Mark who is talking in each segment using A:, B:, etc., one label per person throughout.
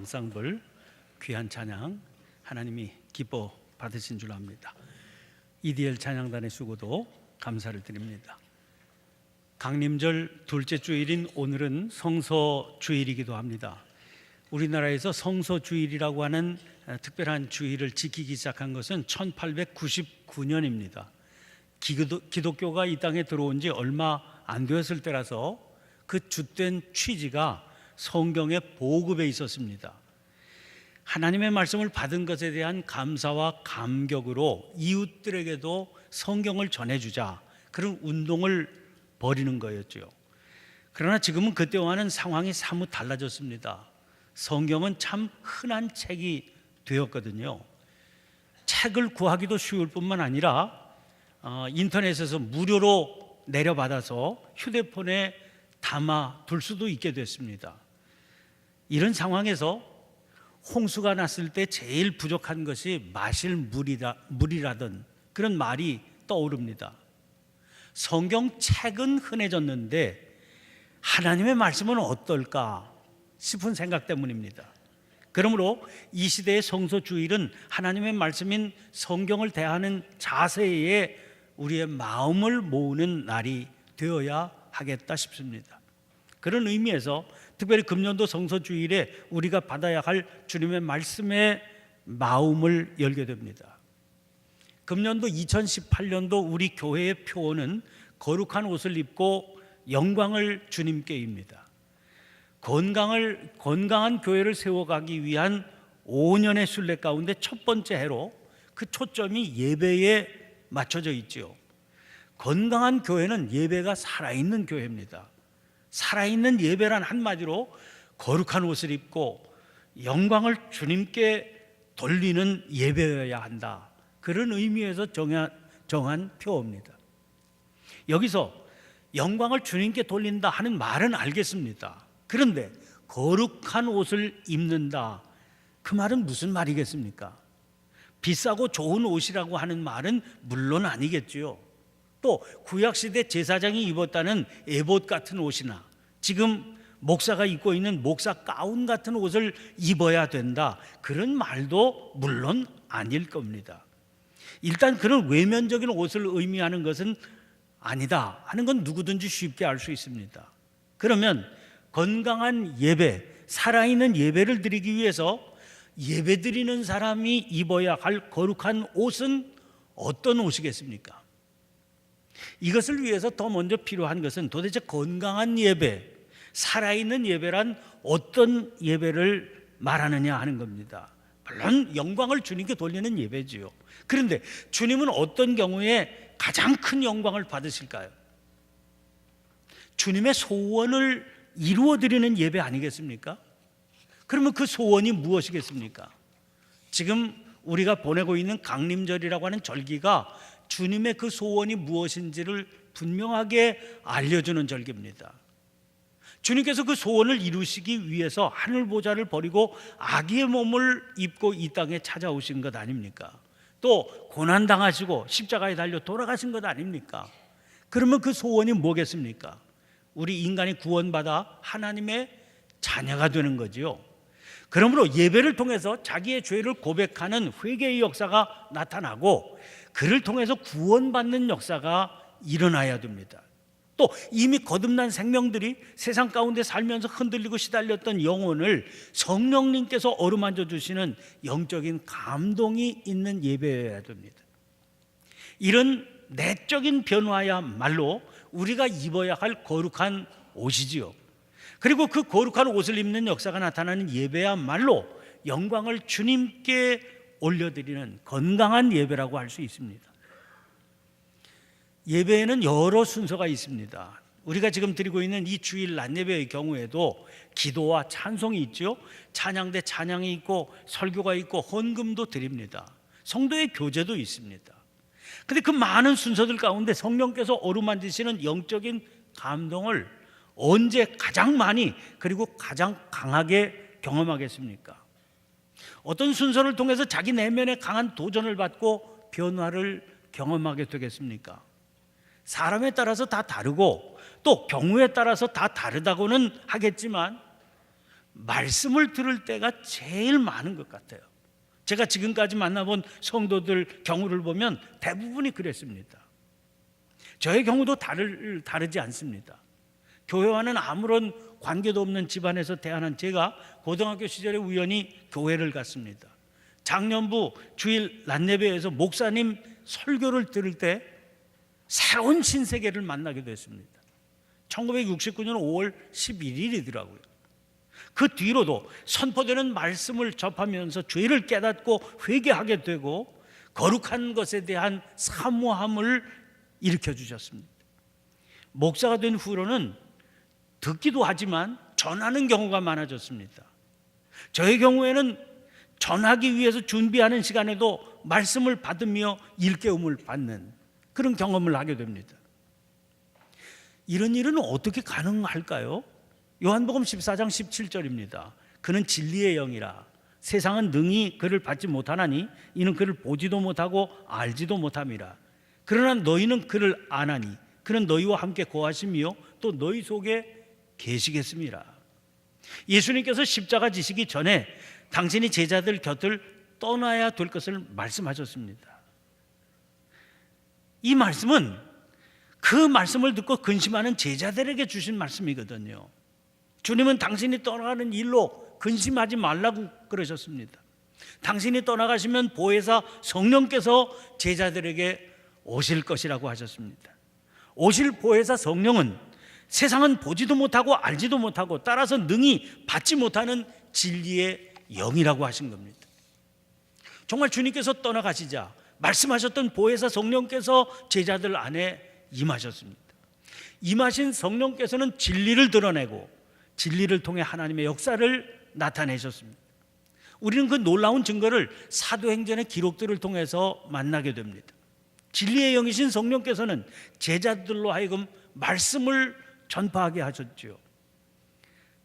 A: 앙상블 귀한 찬양 하나님이 기뻐 받으신 줄 압니다. EDL 찬양단의 수고도 감사를 드립니다. 강림절 둘째 주일인 오늘은 성서 주일이기도 합니다. 우리나라에서 성서 주일이라고 하는 특별한 주일을 지키기 시작한 것은 1899년입니다. 기독교가 이 땅에 들어온 지 얼마 안 되었을 때라서 그 주된 취지가 성경의 보급에 있었습니다. 하나님의 말씀을 받은 것에 대한 감사와 감격으로 이웃들에게도 성경을 전해주자, 그런 운동을 벌이는 거였죠. 그러나 지금은 그때와는 상황이 사뭇 달라졌습니다. 성경은 참 흔한 책이 되었거든요. 책을 구하기도 쉬울 뿐만 아니라 인터넷에서 무료로 내려받아서 휴대폰에 담아 둘 수도 있게 됐습니다. 이런 상황에서 홍수가 났을 때 제일 부족한 것이 마실 물이라던 그런 말이 떠오릅니다. 성경책은 흔해졌는데 하나님의 말씀은 어떨까 싶은 생각 때문입니다. 그러므로 이 시대의 성서주일은 하나님의 말씀인 성경을 대하는 자세에 우리의 마음을 모으는 날이 되어야 하겠다 싶습니다. 그런 의미에서 특별히 금년도 성서주일에 우리가 받아야 할 주님의 말씀의 마음을 열게 됩니다. 금년도 2018년도 우리 교회의 표어는 거룩한 옷을 입고 영광을 주님께입니다. 건강한 교회를 세워가기 위한 5년의 순례 가운데 첫 번째 해로 그 초점이 예배에 맞춰져 있죠. 건강한 교회는 예배가 살아있는 교회입니다. 살아있는 예배란 한마디로 거룩한 옷을 입고 영광을 주님께 돌리는 예배여야 한다, 그런 의미에서 정한 표어입니다. 여기서 영광을 주님께 돌린다 하는 말은 알겠습니다. 그런데 거룩한 옷을 입는다, 그 말은 무슨 말이겠습니까? 비싸고 좋은 옷이라고 하는 말은 물론 아니겠지요. 또 구약시대 제사장이 입었다는 에봇 같은 옷이나 지금 목사가 입고 있는 목사 가운 같은 옷을 입어야 된다, 그런 말도 물론 아닐 겁니다. 일단 그런 외면적인 옷을 의미하는 것은 아니다 하는 건 누구든지 쉽게 알 수 있습니다. 그러면 건강한 예배, 살아있는 예배를 드리기 위해서 예배 드리는 사람이 입어야 할 거룩한 옷은 어떤 옷이겠습니까? 이것을 위해서 더 먼저 필요한 것은 도대체 건강한 예배, 살아있는 예배란 어떤 예배를 말하느냐 하는 겁니다. 물론 영광을 주님께 돌리는 예배지요. 그런데 주님은 어떤 경우에 가장 큰 영광을 받으실까요? 주님의 소원을 이루어드리는 예배 아니겠습니까? 그러면 그 소원이 무엇이겠습니까? 지금 우리가 보내고 있는 강림절이라고 하는 절기가 주님의 그 소원이 무엇인지를 분명하게 알려주는 절기입니다. 주님께서 그 소원을 이루시기 위해서 하늘보좌를 버리고 아기의 몸을 입고 이 땅에 찾아오신 것 아닙니까? 또 고난당하시고 십자가에 달려 돌아가신 것 아닙니까? 그러면 그 소원이 뭐겠습니까? 우리 인간이 구원받아 하나님의 자녀가 되는 거지요. 그러므로 예배를 통해서 자기의 죄를 고백하는 회개의 역사가 나타나고 그를 통해서 구원받는 역사가 일어나야 됩니다. 또 이미 거듭난 생명들이 세상 가운데 살면서 흔들리고 시달렸던 영혼을 성령님께서 어루만져 주시는 영적인 감동이 있는 예배여야 됩니다. 이런 내적인 변화야말로 우리가 입어야 할 거룩한 옷이지요. 그리고 그 거룩한 옷을 입는 역사가 나타나는 예배야말로 영광을 주님께 올려드리는 건강한 예배라고 할 수 있습니다. 예배에는 여러 순서가 있습니다. 우리가 지금 드리고 있는 이 주일 낮예배의 경우에도 기도와 찬송이 있죠. 찬양대 찬양이 있고 설교가 있고 헌금도 드립니다. 성도의 교제도 있습니다. 그런데 그 많은 순서들 가운데 성령께서 어루만지시는 영적인 감동을 언제 가장 많이 그리고 가장 강하게 경험하겠습니까? 어떤 순서를 통해서 자기 내면에 강한 도전을 받고 변화를 경험하게 되겠습니까? 사람에 따라서 다 다르고 또 경우에 따라서 다 다르다고는 하겠지만 말씀을 들을 때가 제일 많은 것 같아요. 제가 지금까지 만나본 성도들 경우를 보면 대부분이 그랬습니다. 저의 경우도 다르지 않습니다. 교회와는 아무런 관계도 없는 집안에서 태어난 제가 고등학교 시절에 우연히 교회를 갔습니다. 작년부 주일 낮예배에서 목사님 설교를 들을 때 새로운 신세계를 만나게 됐습니다. 1969년 5월 11일이더라고요. 그 뒤로도 선포되는 말씀을 접하면서 죄를 깨닫고 회개하게 되고 거룩한 것에 대한 사모함을 일으켜 주셨습니다. 목사가 된 후로는 듣기도 하지만 전하는 경우가 많아졌습니다. 저의 경우에는 전하기 위해서 준비하는 시간에도 말씀을 받으며 일깨움을 받는 그런 경험을 하게 됩니다. 이런 일은 어떻게 가능할까요? 요한복음 14장 17절입니다. 그는 진리의 영이라 세상은 능히 그를 받지 못하나니 이는 그를 보지도 못하고 알지도 못함이라. 그러나 너희는 그를 아나니 그는 너희와 함께 거하시며 또 너희 속에 계시겠습니다. 예수님께서 십자가 지시기 전에 당신이 제자들 곁을 떠나야 될 것을 말씀하셨습니다. 이 말씀은 그 말씀을 듣고 근심하는 제자들에게 주신 말씀이거든요. 주님은 당신이 떠나가는 일로 근심하지 말라고 그러셨습니다. 당신이 떠나가시면 보혜사 성령께서 제자들에게 오실 것이라고 하셨습니다. 오실 보혜사 성령은 세상은 보지도 못하고 알지도 못하고 따라서 능히 받지 못하는 진리의 영이라고 하신 겁니다. 정말 주님께서 떠나가시자 말씀하셨던 보혜사 성령께서 제자들 안에 임하셨습니다. 임하신 성령께서는 진리를 드러내고 진리를 통해 하나님의 역사를 나타내셨습니다. 우리는 그 놀라운 증거를 사도행전의 기록들을 통해서 만나게 됩니다. 진리의 영이신 성령께서는 제자들로 하여금 말씀을 전파하게 하셨죠.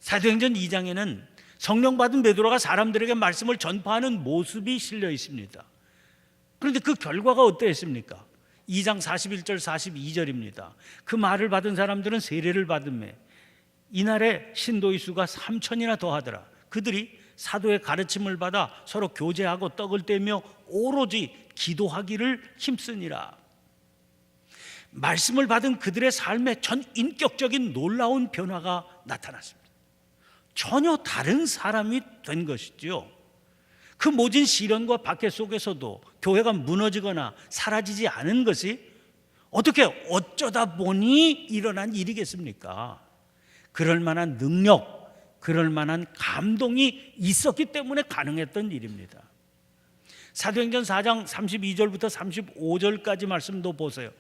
A: 사도행전 2장에는 성령 받은 베드로가 사람들에게 말씀을 전파하는 모습이 실려 있습니다. 그런데 그 결과가 어떠했습니까? 2장 41절 42절입니다. 그 말을 받은 사람들은 세례를 받음에 이날에 신도의 수가 3,000이나 더하더라. 그들이 사도의 가르침을 받아 서로 교제하고 떡을 떼며 오로지 기도하기를 힘쓰니라. 말씀을 받은 그들의 삶에 전 인격적인 놀라운 변화가 나타났습니다. 전혀 다른 사람이 된 것이죠. 그 모진 시련과 박해 속에서도 교회가 무너지거나 사라지지 않은 것이 어떻게 어쩌다 보니 일어난 일이겠습니까? 그럴 만한 능력, 그럴 만한 감동이 있었기 때문에 가능했던 일입니다. 사도행전 4장 32절부터 35절까지 말씀도 보세요.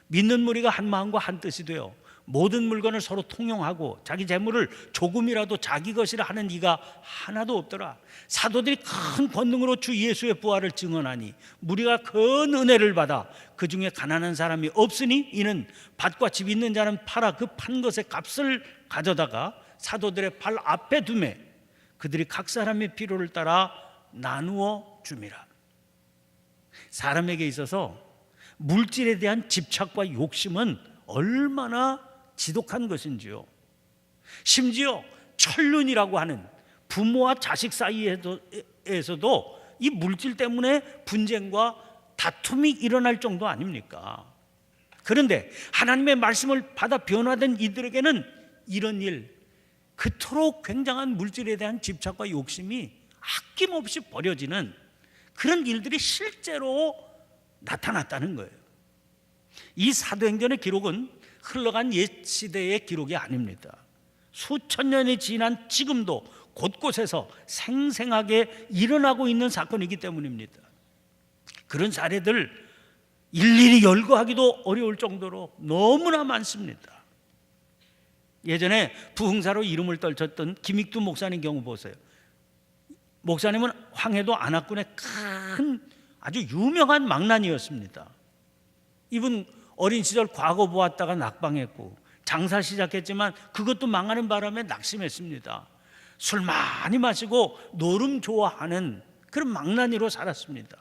A: 믿는 무리가 한 마음과 한 뜻이 되어 모든 물건을 서로 통용하고 자기 재물을 조금이라도 자기 것이라 하는 이가 하나도 없더라. 사도들이 큰 권능으로 주 예수의 부활을 증언하니 무리가 큰 은혜를 받아 그 중에 가난한 사람이 없으니 이는 밭과 집 있는 자는 팔아 그 판 것의 값을 가져다가 사도들의 발 앞에 두매 그들이 각 사람의 필요를 따라 나누어 줌이라. 사람에게 있어서 물질에 대한 집착과 욕심은 얼마나 지독한 것인지요. 심지어 천륜이라고 하는 부모와 자식 사이에서도 이 물질 때문에 분쟁과 다툼이 일어날 정도 아닙니까? 그런데 하나님의 말씀을 받아 변화된 이들에게는 이런 일, 그토록 굉장한 물질에 대한 집착과 욕심이 아낌없이 버려지는 그런 일들이 실제로 나타났다는 거예요. 이 사도행전의 기록은 흘러간 옛 시대의 기록이 아닙니다. 수천 년이 지난 지금도 곳곳에서 생생하게 일어나고 있는 사건이기 때문입니다. 그런 사례들 일일이 열거하기도 어려울 정도로 너무나 많습니다. 예전에 부흥사로 이름을 떨쳤던 김익두 목사님 경우 보세요. 목사님은 황해도 안압군의 큰 아주 유명한 망난이었습니다. 이분 어린 시절 과거 보았다가 낙방했고 장사 시작했지만 그것도 망하는 바람에 낙심했습니다. 술 많이 마시고 노름 좋아하는 그런 망나니로 살았습니다.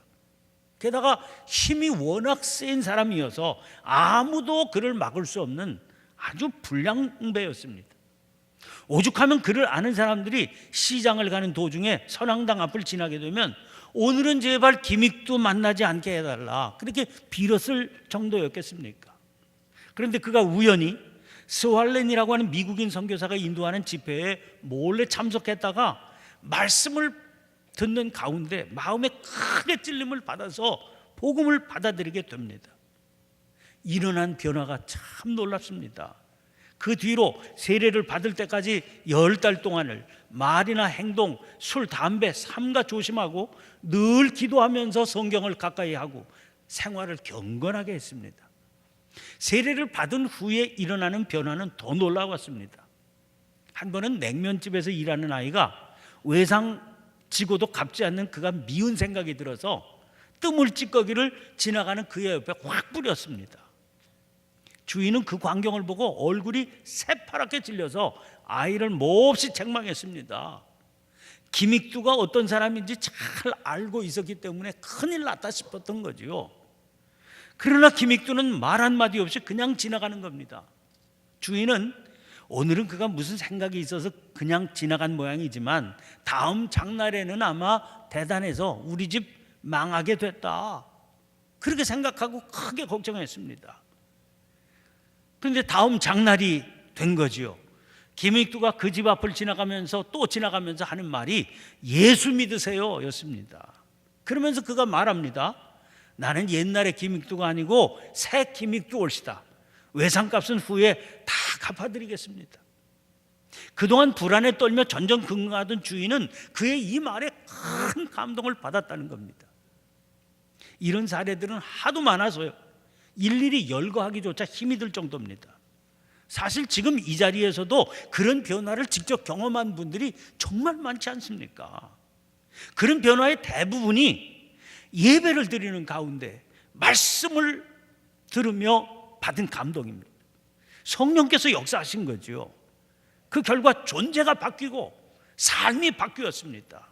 A: 게다가 힘이 워낙 센 사람이어서 아무도 그를 막을 수 없는 아주 불량배였습니다. 오죽하면 그를 아는 사람들이 시장을 가는 도중에 선앙당 앞을 지나게 되면 오늘은 제발 김익두 만나지 않게 해달라, 그렇게 빌었을 정도였겠습니까? 그런데 그가 우연히 스왈렌이라고 하는 미국인 선교사가 인도하는 집회에 몰래 참석했다가 말씀을 듣는 가운데 마음에 크게 찔림을 받아서 복음을 받아들이게 됩니다. 일어난 변화가 참 놀랍습니다. 그 뒤로 세례를 받을 때까지 10달 동안을 말이나 행동, 술, 담배 삼가 조심하고 늘 기도하면서 성경을 가까이 하고 생활을 경건하게 했습니다. 세례를 받은 후에 일어나는 변화는 더 놀라웠습니다. 한 번은 냉면집에서 일하는 아이가 외상 지고도 갚지 않는 그가 미운 생각이 들어서 뜨물 찌꺼기를 지나가는 그의 옆에 확 뿌렸습니다. 주인은 그 광경을 보고 얼굴이 새파랗게 질려서 아이를 몹시 책망했습니다. 김익두가 어떤 사람인지 잘 알고 있었기 때문에 큰일 났다 싶었던 거지요. 그러나 김익두는 말 한마디 없이 그냥 지나가는 겁니다. 주인은 오늘은 그가 무슨 생각이 있어서 그냥 지나간 모양이지만 다음 장날에는 아마 대단해서 우리 집 망하게 됐다, 그렇게 생각하고 크게 걱정했습니다. 그런데 다음 장날이 된 거지요. 김익두가 그 집 앞을 지나가면서 또 지나가면서 하는 말이 예수 믿으세요 였습니다. 그러면서 그가 말합니다. 나는 옛날의 김익두가 아니고 새 김익두 올시다. 외상값은 후에 다 갚아드리겠습니다. 그동안 불안에 떨며 전전긍긍하던 주인은 그의 이 말에 큰 감동을 받았다는 겁니다. 이런 사례들은 하도 많아서요, 일일이 열거하기조차 힘이 들 정도입니다. 사실 지금 이 자리에서도 그런 변화를 직접 경험한 분들이 정말 많지 않습니까? 그런 변화의 대부분이 예배를 드리는 가운데 말씀을 들으며 받은 감동입니다. 성령께서 역사하신 거죠. 그 결과 존재가 바뀌고 삶이 바뀌었습니다.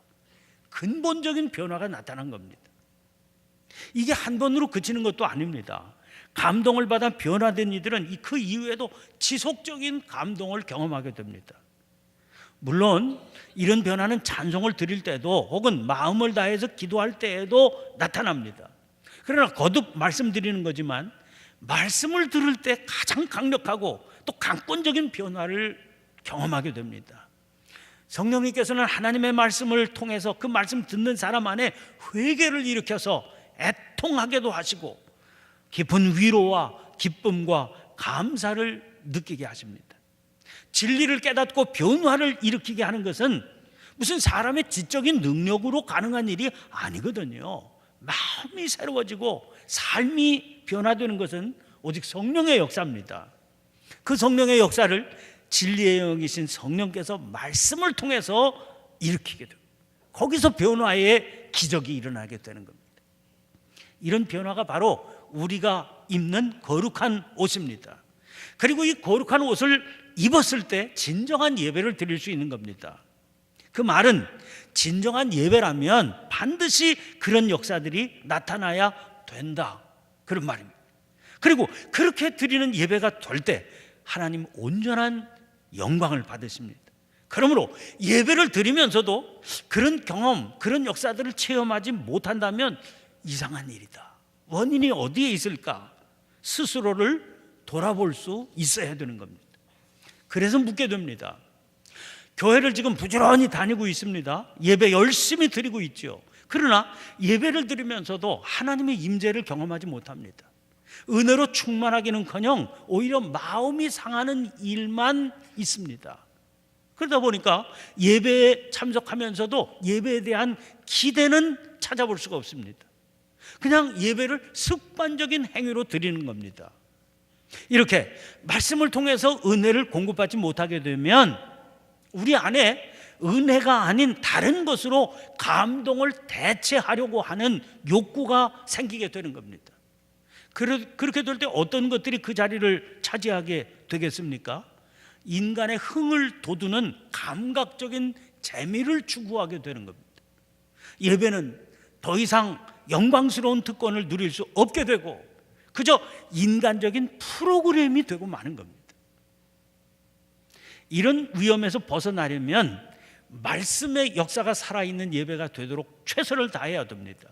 A: 근본적인 변화가 나타난 겁니다. 이게 한 번으로 그치는 것도 아닙니다. 감동을 받아 변화된 이들은 그 이후에도 지속적인 감동을 경험하게 됩니다. 물론 이런 변화는 찬송을 드릴 때도 혹은 마음을 다해서 기도할 때에도 나타납니다. 그러나 거듭 말씀드리는 거지만 말씀을 들을 때 가장 강력하고 또 강권적인 변화를 경험하게 됩니다. 성령님께서는 하나님의 말씀을 통해서 그 말씀 듣는 사람 안에 회개를 일으켜서 애통하게도 하시고 깊은 위로와 기쁨과 감사를 느끼게 하십니다. 진리를 깨닫고 변화를 일으키게 하는 것은 무슨 사람의 지적인 능력으로 가능한 일이 아니거든요. 마음이 새로워지고 삶이 변화되는 것은 오직 성령의 역사입니다. 그 성령의 역사를 진리의 영이신 성령께서 말씀을 통해서 일으키게 됩니다. 거기서 변화의 기적이 일어나게 되는 겁니다. 이런 변화가 바로 우리가 입는 거룩한 옷입니다. 그리고 이 거룩한 옷을 입었을 때 진정한 예배를 드릴 수 있는 겁니다. 그 말은 진정한 예배라면 반드시 그런 역사들이 나타나야 된다, 그런 말입니다. 그리고 그렇게 드리는 예배가 될 때 하나님 온전한 영광을 받으십니다. 그러므로 예배를 드리면서도 그런 경험, 그런 역사들을 체험하지 못한다면 이상한 일이다. 원인이 어디에 있을까? 스스로를 돌아볼 수 있어야 되는 겁니다. 그래서 묻게 됩니다. 교회를 지금 부지런히 다니고 있습니다. 예배 열심히 드리고 있죠. 그러나 예배를 드리면서도 하나님의 임재를 경험하지 못합니다. 은혜로 충만하기는커녕 오히려 마음이 상하는 일만 있습니다. 그러다 보니까 예배에 참석하면서도 예배에 대한 기대는 찾아볼 수가 없습니다. 그냥 예배를 습관적인 행위로 드리는 겁니다. 이렇게 말씀을 통해서 은혜를 공급받지 못하게 되면 우리 안에 은혜가 아닌 다른 것으로 감동을 대체하려고 하는 욕구가 생기게 되는 겁니다. 그렇게 될 때 어떤 것들이 그 자리를 차지하게 되겠습니까? 인간의 흥을 돋우는 감각적인 재미를 추구하게 되는 겁니다. 예배는 더 이상 영광스러운 특권을 누릴 수 없게 되고 그저 인간적인 프로그램이 되고 마는 겁니다. 이런 위험에서 벗어나려면 말씀의 역사가 살아있는 예배가 되도록 최선을 다해야 됩니다.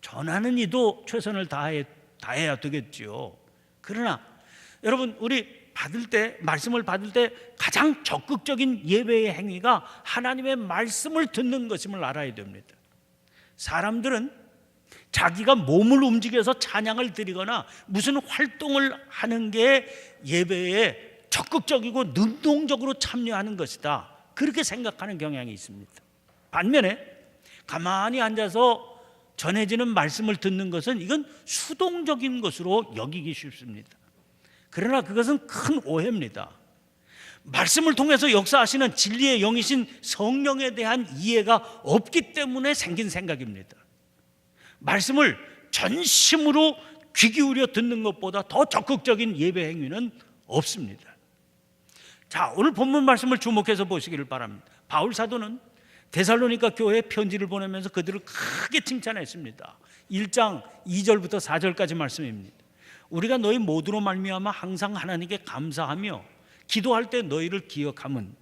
A: 전하는 이도 최선을 다해야 되겠지요. 그러나 여러분, 우리 말씀을 받을 때 가장 적극적인 예배의 행위가 하나님의 말씀을 듣는 것임을 알아야 됩니다. 사람들은 자기가 몸을 움직여서 찬양을 드리거나 무슨 활동을 하는 게 예배에 적극적이고 능동적으로 참여하는 것이다, 그렇게 생각하는 경향이 있습니다. 반면에 가만히 앉아서 전해지는 말씀을 듣는 것은 이건 수동적인 것으로 여기기 쉽습니다. 그러나 그것은 큰 오해입니다. 말씀을 통해서 역사하시는 진리의 영이신 성령에 대한 이해가 없기 때문에 생긴 생각입니다. 말씀을 전심으로 귀 기울여 듣는 것보다 더 적극적인 예배 행위는 없습니다. 자, 오늘 본문 말씀을 주목해서 보시기를 바랍니다. 바울 사도는 데살로니가 교회에 편지를 보내면서 그들을 크게 칭찬했습니다. 1장 2절부터 4절까지 말씀입니다. 우리가 너희 모두로 말미암아 항상 하나님께 감사하며 기도할 때 너희를 기억함은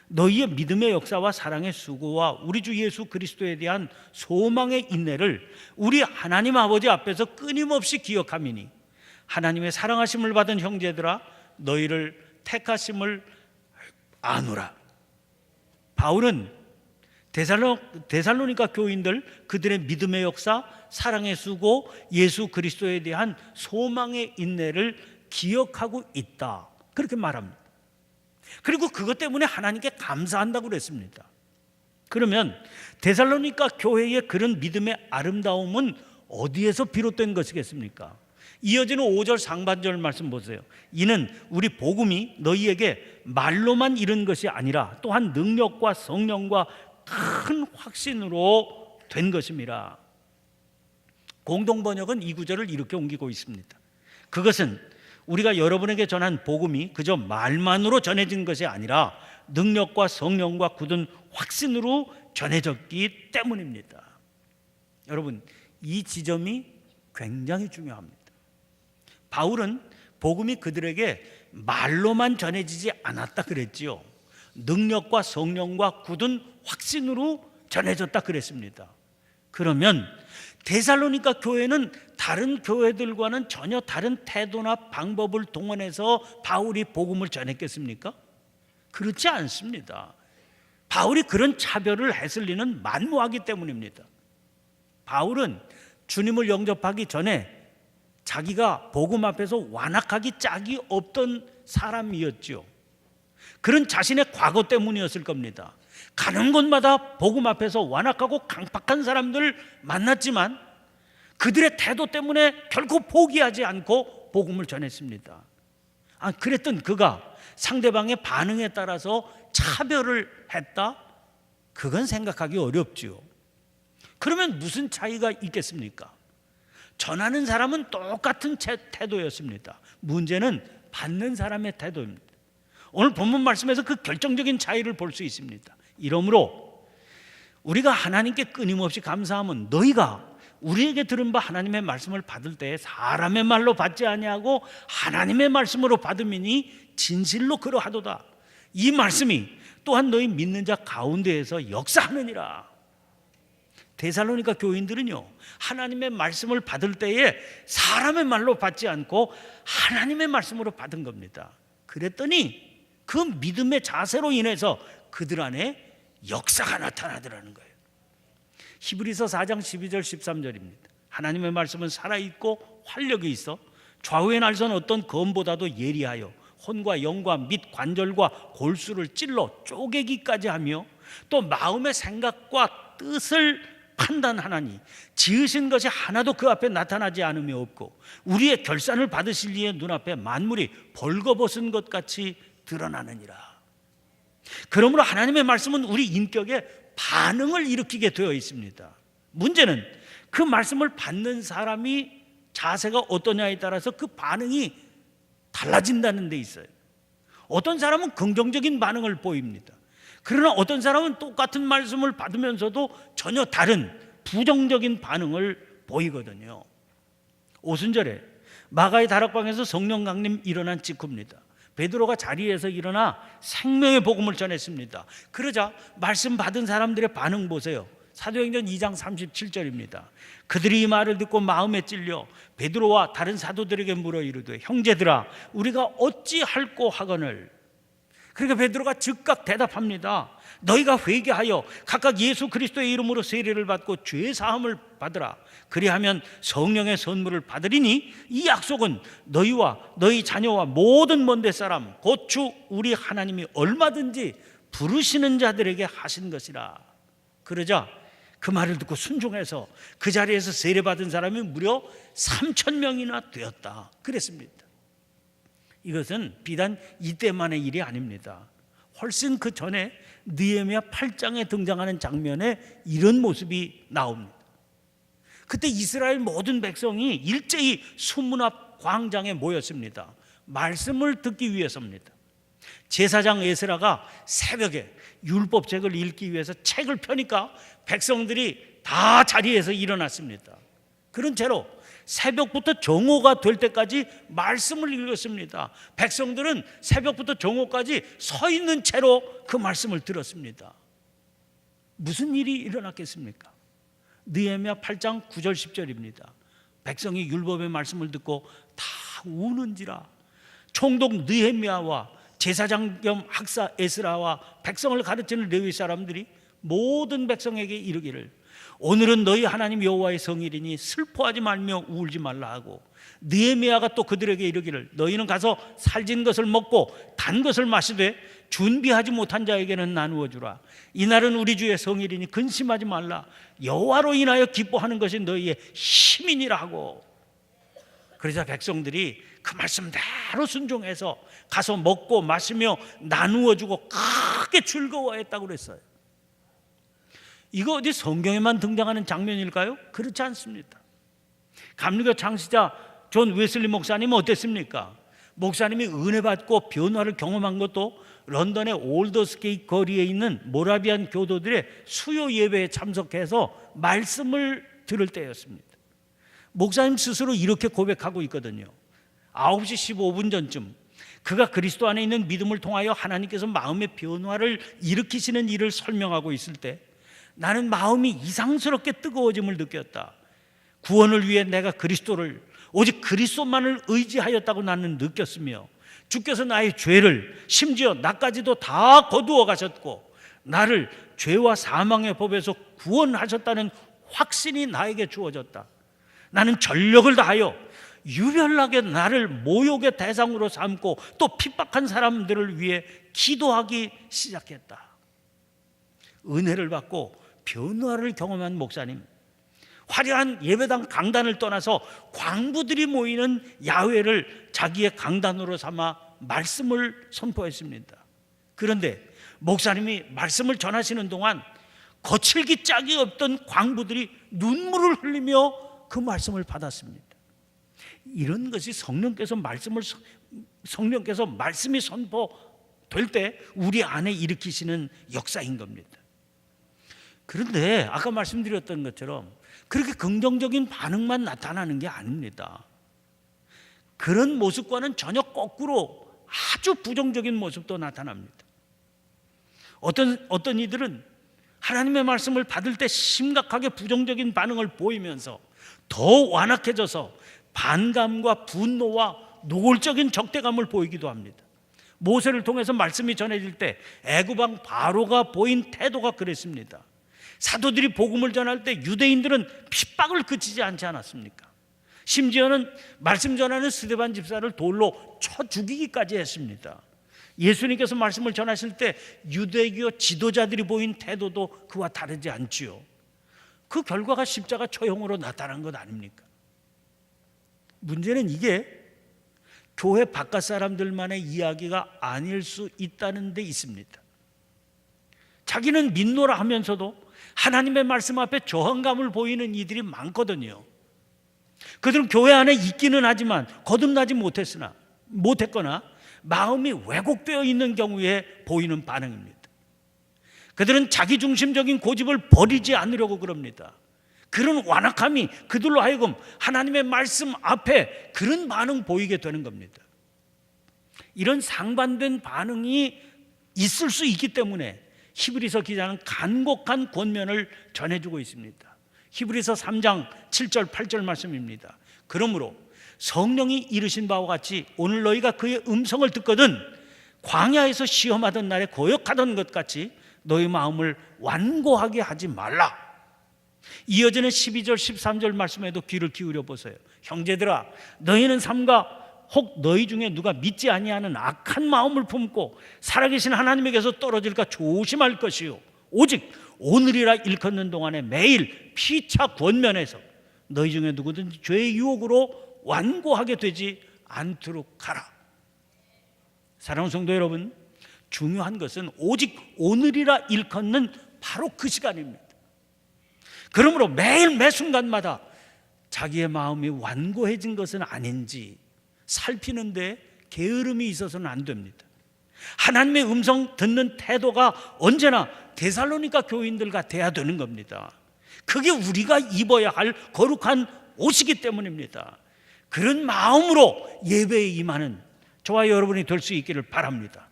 A: 너희의 믿음의 역사와 사랑의 수고와 우리 주 예수 그리스도에 대한 소망의 인내를 우리 하나님 아버지 앞에서 끊임없이 기억함이니 하나님의 사랑하심을 받은 형제들아 너희를 택하심을 아노라. 바울은 데살로니가 교인들, 그들의 믿음의 역사, 사랑의 수고, 예수 그리스도에 대한 소망의 인내를 기억하고 있다, 그렇게 말합니다. 그리고 그것 때문에 하나님께 감사한다고 그랬습니다. 그러면 데살로니가 교회의 그런 믿음의 아름다움은 어디에서 비롯된 것이겠습니까? 이어지는 5절 상반절 말씀 보세요. 이는 우리 복음이 너희에게 말로만 이른 것이 아니라 또한 능력과 성령과 큰 확신으로 된 것임이라. 공동번역은 이 구절을 이렇게 옮기고 있습니다. 그것은 우리가 여러분에게 전한 복음이 그저 말만으로 전해진 것이 아니라 능력과 성령과 굳은 확신으로 전해졌기 때문입니다. 여러분, 이 지점이 굉장히 중요합니다. 바울은 복음이 그들에게 말로만 전해지지 않았다 그랬지요. 능력과 성령과 굳은 확신으로 전해졌다 그랬습니다. 그러면 데살로니가 교회는 다른 교회들과는 전혀 다른 태도나 방법을 동원해서 바울이 복음을 전했겠습니까? 그렇지 않습니다. 바울이 그런 차별을 했을 리는 만무하기 때문입니다. 바울은 주님을 영접하기 전에 자기가 복음 앞에서 완악하기 짝이 없던 사람이었지요. 그런 자신의 과거 때문이었을 겁니다. 가는 곳마다 복음 앞에서 완악하고 강팍한 사람들을 만났지만 그들의 태도 때문에 결코 포기하지 않고 복음을 전했습니다. 그랬던 그가 상대방의 반응에 따라서 차별을 했다? 그건 생각하기 어렵지요. 그러면 무슨 차이가 있겠습니까? 전하는 사람은 똑같은 태도였습니다. 문제는 받는 사람의 태도입니다. 오늘 본문 말씀에서 그 결정적인 차이를 볼 수 있습니다. 이러므로 우리가 하나님께 끊임없이 감사하면 너희가 우리에게 들은 바 하나님의 말씀을 받을 때 사람의 말로 받지 아니하고 하나님의 말씀으로 받음이니 진실로 그러하도다. 이 말씀이 또한 너희 믿는 자 가운데에서 역사하느니라. 데살로니가 교인들은요, 하나님의 말씀을 받을 때에 사람의 말로 받지 않고 하나님의 말씀으로 받은 겁니다. 그랬더니 그 믿음의 자세로 인해서 그들 안에 역사가 나타나더라는 거예요. 히브리서 4장 12절 13절입니다. 하나님의 말씀은 살아있고 활력이 있어 좌우의 날선 어떤 검보다도 예리하여 혼과 영과 및 관절과 골수를 찔러 쪼개기까지 하며 또 마음의 생각과 뜻을 판단하나니 지으신 것이 하나도 그 앞에 나타나지 않으며 없고 우리의 결산을 받으실 이의 눈앞에 만물이 벌거벗은 것 같이 드러나느니라. 그러므로 하나님의 말씀은 우리 인격에 반응을 일으키게 되어 있습니다. 문제는 그 말씀을 받는 사람이 자세가 어떠냐에 따라서 그 반응이 달라진다는 데 있어요. 어떤 사람은 긍정적인 반응을 보입니다. 그러나 어떤 사람은 똑같은 말씀을 받으면서도 전혀 다른 부정적인 반응을 보이거든요. 오순절에 마가의 다락방에서 성령 강림 일어난 직후입니다. 베드로가 자리에서 일어나 생명의 복음을 전했습니다. 그러자 말씀 받은 사람들의 반응 보세요. 사도행전 2장 37절입니다. 그들이 이 말을 듣고 마음에 찔려 베드로와 다른 사도들에게 물어 이르되 형제들아 우리가 어찌할꼬 하거늘. 그러니까 베드로가 즉각 대답합니다. 너희가 회개하여 각각 예수 그리스도의 이름으로 세례를 받고 죄 사함을 받으라. 그리하면 성령의 선물을 받으리니 이 약속은 너희와 너희 자녀와 모든 먼데 사람 곧 주 우리 하나님이 얼마든지 부르시는 자들에게 하신 것이라. 그러자 그 말을 듣고 순종해서 그 자리에서 세례받은 사람이 무려 3,000명이나 되었다 그랬습니다. 이것은 비단 이때만의 일이 아닙니다. 훨씬 그 전에 느헤미야 8장에 등장하는 장면에 이런 모습이 나옵니다. 그때 이스라엘 모든 백성이 일제히 수문 앞 광장에 모였습니다. 말씀을 듣기 위해서입니다. 제사장 에스라가 새벽에 율법책을 읽기 위해서 책을 펴니까 백성들이 다 자리에서 일어났습니다. 그런 채로 새벽부터 정오가 될 때까지 말씀을 읽었습니다. 백성들은 새벽부터 정오까지 서 있는 채로 그 말씀을 들었습니다. 무슨 일이 일어났겠습니까? 느헤미야 8장 9절 10절입니다. 백성이 율법의 말씀을 듣고 다 우는지라. 총독 느헤미야와 제사장 겸 학사 에스라와 백성을 가르치는 레위 사람들이 모든 백성에게 이르기를 오늘은 너희 하나님 여호와의 성일이니 슬퍼하지 말며 울지 말라 하고, 느헤미야가 또 그들에게 이르기를 너희는 가서 살진 것을 먹고 단 것을 마시되 준비하지 못한 자에게는 나누어 주라. 이날은 우리 주의 성일이니 근심하지 말라. 여호와로 인하여 기뻐하는 것이 너희의 힘이니라 하고. 그러자 백성들이 그 말씀대로 순종해서 가서 먹고 마시며 나누어 주고 크게 즐거워했다고 그랬어요. 이거 어디 성경에만 등장하는 장면일까요? 그렇지 않습니다. 감리교 창시자 존 웨슬리 목사님은 어땠습니까? 목사님이 은혜 받고 변화를 경험한 것도 런던의 올더스게이트 거리에 있는 모라비안 교도들의 수요 예배에 참석해서 말씀을 들을 때였습니다. 목사님 스스로 이렇게 고백하고 있거든요. 9시 15분 전쯤 그가 그리스도 안에 있는 믿음을 통하여 하나님께서 마음의 변화를 일으키시는 일을 설명하고 있을 때 나는 마음이 이상스럽게 뜨거워짐을 느꼈다. 구원을 위해 내가 그리스도를 오직 그리스도만을 의지하였다고 나는 느꼈으며 주께서 나의 죄를 심지어 나까지도 다 거두어 가셨고 나를 죄와 사망의 법에서 구원하셨다는 확신이 나에게 주어졌다. 나는 전력을 다하여 유별나게 나를 모욕의 대상으로 삼고 또 핍박한 사람들을 위해 기도하기 시작했다. 은혜를 받고 변화를 경험한 목사님, 화려한 예배당 강단을 떠나서 광부들이 모이는 야외를 자기의 강단으로 삼아 말씀을 선포했습니다. 그런데 목사님이 말씀을 전하시는 동안 거칠기 짝이 없던 광부들이 눈물을 흘리며 그 말씀을 받았습니다. 이런 것이 성령께서 말씀이 선포될 때 우리 안에 일으키시는 역사인 겁니다. 그런데 아까 말씀드렸던 것처럼 그렇게 긍정적인 반응만 나타나는 게 아닙니다. 그런 모습과는 전혀 거꾸로 아주 부정적인 모습도 나타납니다. 어떤 이들은 하나님의 말씀을 받을 때 심각하게 부정적인 반응을 보이면서 더 완악해져서 반감과 분노와 노골적인 적대감을 보이기도 합니다. 모세를 통해서 말씀이 전해질 때 애굽 왕 바로가 보인 태도가 그랬습니다. 사도들이 복음을 전할 때 유대인들은 핍박을 그치지 않지 않았습니까? 심지어는 말씀 전하는 스데반 집사를 돌로 쳐 죽이기까지 했습니다. 예수님께서 말씀을 전하실 때 유대교 지도자들이 보인 태도도 그와 다르지 않지요. 그 결과가 십자가 처형으로 나타난 것 아닙니까? 문제는 이게 교회 바깥 사람들만의 이야기가 아닐 수 있다는 데 있습니다. 자기는 믿노라 하면서도 하나님의 말씀 앞에 저항감을 보이는 이들이 많거든요. 그들은 교회 안에 있기는 하지만 거듭나지 못했거나 마음이 왜곡되어 있는 경우에 보이는 반응입니다. 그들은 자기중심적인 고집을 버리지 않으려고 그럽니다. 그런 완악함이 그들로 하여금 하나님의 말씀 앞에 그런 반응 보이게 되는 겁니다. 이런 상반된 반응이 있을 수 있기 때문에 히브리서 기자는 간곡한 권면을 전해주고 있습니다. 히브리서 3장 7절 8절 말씀입니다. 그러므로 성령이 이르신 바와 같이 오늘 너희가 그의 음성을 듣거든 광야에서 시험하던 날에 거역하던 것 같이 너희 마음을 완고하게 하지 말라. 이어지는 12절 13절 말씀에도 귀를 기울여 보세요. 형제들아, 너희는 삼가 혹 너희 중에 누가 믿지 아니하는 악한 마음을 품고 살아계신 하나님에게서 떨어질까 조심할 것이요, 오직 오늘이라 일컫는 동안에 매일 피차 권면해서 너희 중에 누구든지 죄의 유혹으로 완고하게 되지 않도록 하라. 사랑하는 성도 여러분, 중요한 것은 오직 오늘이라 일컫는 바로 그 시간입니다. 그러므로 매일 매 순간마다 자기의 마음이 완고해진 것은 아닌지 살피는데 게으름이 있어서는 안 됩니다. 하나님의 음성 듣는 태도가 언제나 데살로니가 교인들과 돼야 되는 겁니다. 그게 우리가 입어야 할 거룩한 옷이기 때문입니다. 그런 마음으로 예배에 임하는 저와 여러분이 될 수 있기를 바랍니다.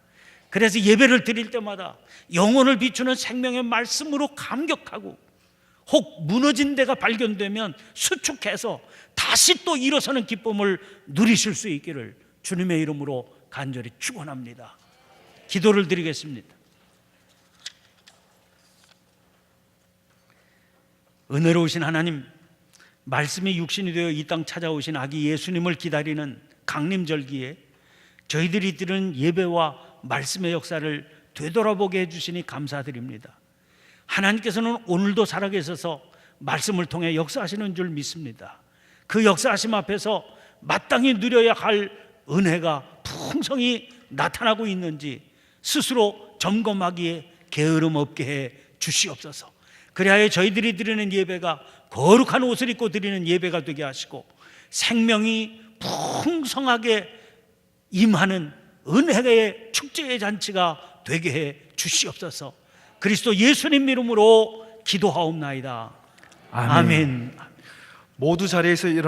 A: 그래서 예배를 드릴 때마다 영혼을 비추는 생명의 말씀으로 감격하고 혹 무너진 데가 발견되면 수축해서 다시 또 일어서는 기쁨을 누리실 수 있기를 주님의 이름으로 간절히 축원합니다. 기도를 드리겠습니다. 은혜로우신 하나님, 말씀이 육신이 되어 이 땅 찾아오신 아기 예수님을 기다리는 강림절기에 저희들이 드리는 예배와 말씀의 역사를 되돌아보게 해주시니 감사드립니다. 하나님께서는 오늘도 살아계셔서 말씀을 통해 역사하시는 줄 믿습니다. 그 역사하심 앞에서 마땅히 누려야 할 은혜가 풍성히 나타나고 있는지 스스로 점검하기에 게으름 없게 해 주시옵소서. 그리하여 저희들이 드리는 예배가 거룩한 옷을 입고 드리는 예배가 되게 하시고 생명이 풍성하게 임하는 은혜의 축제의 잔치가 되게 해 주시옵소서. 그리스도 예수님 이름으로 기도하옵나이다. 아멘.
B: 모두 자리에서 일어나